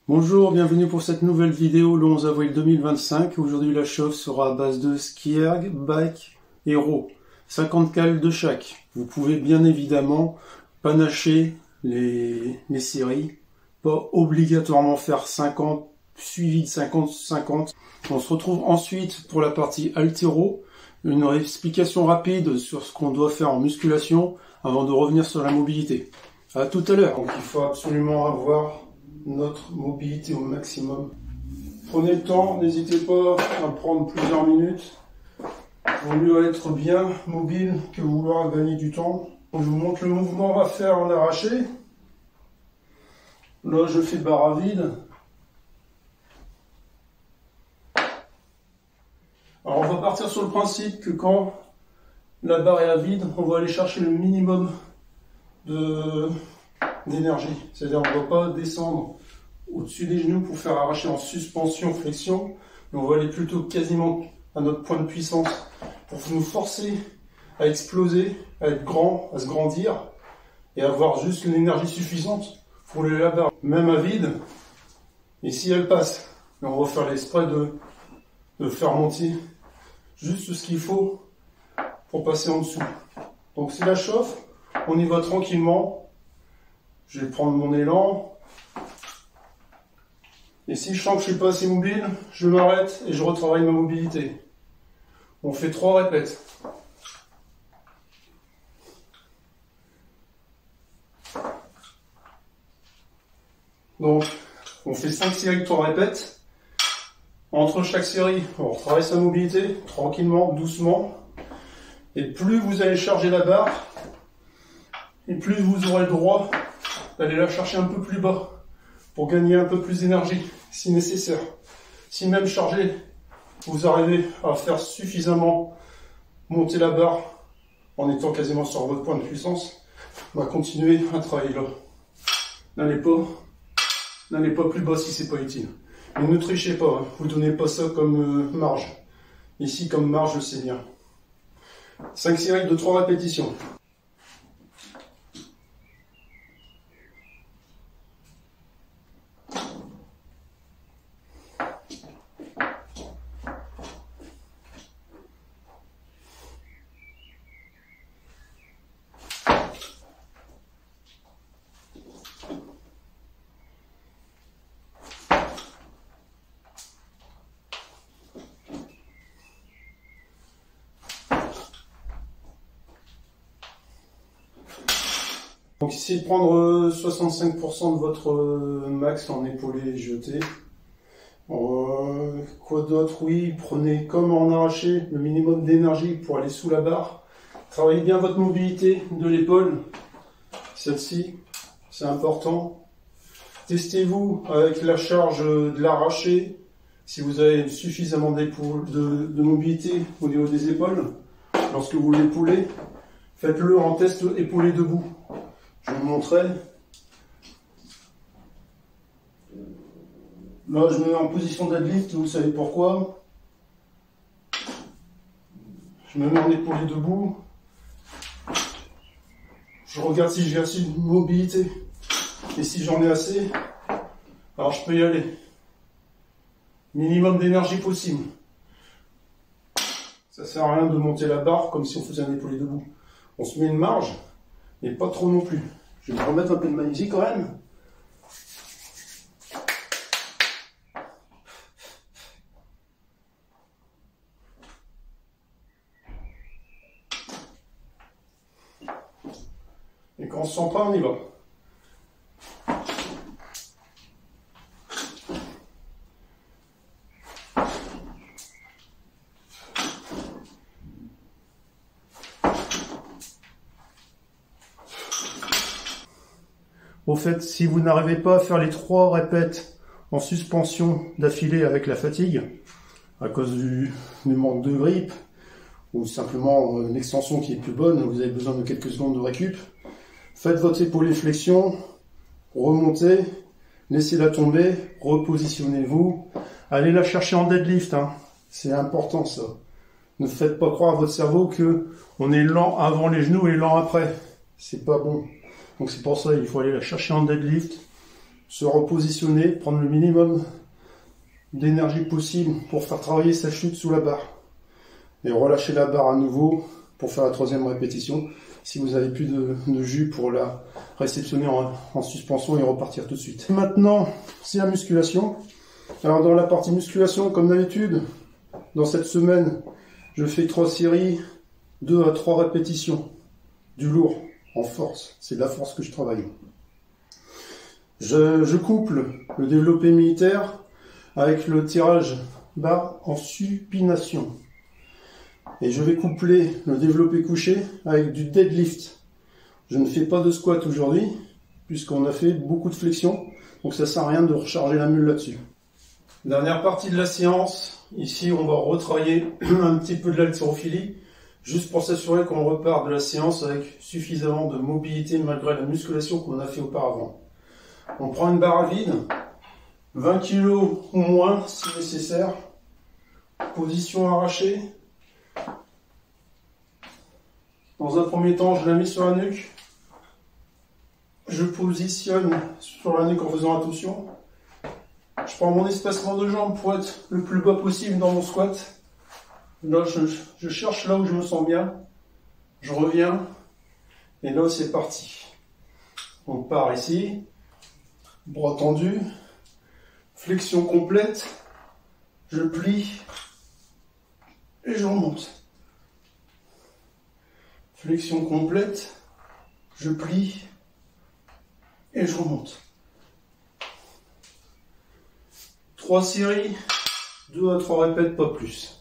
Bonjour, bienvenue pour cette nouvelle vidéo le 11 avril 2025. Aujourd'hui la chauffe sera à base de ski erg, bike et row. 50 cales de chaque. Vous pouvez bien évidemment panacher les séries. Pas obligatoirement faire 50, suivi de 50-50. On se retrouve ensuite pour la partie haltéro. Une explication rapide sur ce qu'on doit faire en musculation avant de revenir sur la mobilité. À tout à l'heure. Donc il faut absolument avoir notre mobilité au maximum. Prenez le temps, n'hésitez pas à prendre plusieurs minutes. Il vaut mieux être bien mobile que vouloir gagner du temps. Donc, je vous montre le mouvement à faire en arraché. Là, je fais barre à vide. Alors, on va partir sur le principe que quand la barre est à vide, on va aller chercher le minimum d'énergie. C'est-à-dire, on ne va pas descendre au-dessus des genoux pour faire arracher en suspension, flexion, mais on va aller plutôt quasiment à notre point de puissance pour nous forcer à exploser, à être grand, à se grandir et avoir juste l'énergie suffisante pour lever la barre. Même à vide, et si elle passe, on va faire l'exprès de faire monter juste ce qu'il faut pour passer en dessous. Donc c'est la chauffe, on y va tranquillement. Je vais prendre mon élan. Et si je sens que je suis pas assez mobile, je m'arrête et je retravaille ma mobilité. On fait 3 répètes. Donc, on fait 5 séries de 3 répètes. Entre chaque série, on retravaille sa mobilité, tranquillement, doucement. Et plus vous allez charger la barre, et plus vous aurez le droit d'aller la chercher un peu plus bas pour gagner un peu plus d'énergie, si nécessaire. Si même chargé, vous arrivez à faire suffisamment monter la barre en étant quasiment sur votre point de puissance, on va continuer à travailler là. N'allez pas plus bas si c'est pas utile. Mais ne trichez pas, hein. Vous donnez pas ça comme marge. Ici, comme marge, c'est bien. 5 séries de 3 répétitions. Donc essayez de prendre 65% de votre max en épaulé jeté. Quoi d'autre? Oui, prenez comme en arraché le minimum d'énergie pour aller sous la barre. Travaillez bien votre mobilité de l'épaule. Celle-ci, c'est important. Testez-vous avec la charge de l'arraché. Si vous avez suffisamment de mobilité au niveau des épaules, lorsque vous l'épaulez, faites-le en test épaulé debout. Je vais vous montrer. Là, je me mets en position deadlift, vous savez pourquoi. Je me mets en épaulé debout. Je regarde si j'ai assez de mobilité. Et si j'en ai assez, alors je peux y aller. Minimum d'énergie possible. Ça sert à rien de monter la barre comme si on faisait un épaulé debout. On se met une marge, mais pas trop non plus. Je vais me remettre un peu de magnésie quand même. Et quand on se sent pas, on y va. Au fait, si vous n'arrivez pas à faire les 3 répètes en suspension d'affilée avec la fatigue, à cause du manque de grippe, ou simplement une extension qui est plus bonne, vous avez besoin de quelques secondes de récup, faites votre épaulé flexion, remontez, laissez-la tomber, repositionnez-vous, allez la chercher en deadlift, hein. C'est important ça. Ne faites pas croire à votre cerveau que on est lent avant les genoux et lent après. C'est pas bon. Donc c'est pour ça qu'il faut aller la chercher en deadlift, se repositionner, prendre le minimum d'énergie possible pour faire travailler sa chute sous la barre. Et relâcher la barre à nouveau pour faire la troisième répétition. Si vous n'avez plus de jus pour la réceptionner en suspension et repartir tout de suite. Maintenant, c'est la musculation. Alors dans la partie musculation, comme d'habitude, dans cette semaine, je fais 3 séries, 2 à 3 répétitions. Du lourd, en force. C'est de la force que je travaille. Je couple le développé militaire avec le tirage barre en supination. Et je vais coupler le développé couché avec du deadlift. Je ne fais pas de squat aujourd'hui, puisqu'on a fait beaucoup de flexion, donc ça sert à rien de recharger la mule là-dessus. Dernière partie de la séance, ici on va retravailler un petit peu de l'haltérophilie, juste pour s'assurer qu'on repart de la séance avec suffisamment de mobilité malgré la musculation qu'on a fait auparavant. On prend une barre à vide, 20 kg ou moins si nécessaire, position arrachée. Dans un premier temps, je la mets sur la nuque. Je positionne sur la nuque en faisant attention. Je prends mon espacement de jambes pour être le plus bas possible dans mon squat. Là, je cherche là où je me sens bien. Je reviens. Et là, c'est parti. On part ici. Bras tendu. Flexion complète. Je plie. Et je remonte. Flexion complète, je plie et je remonte. 3 séries, 2 à 3 répètes, pas plus.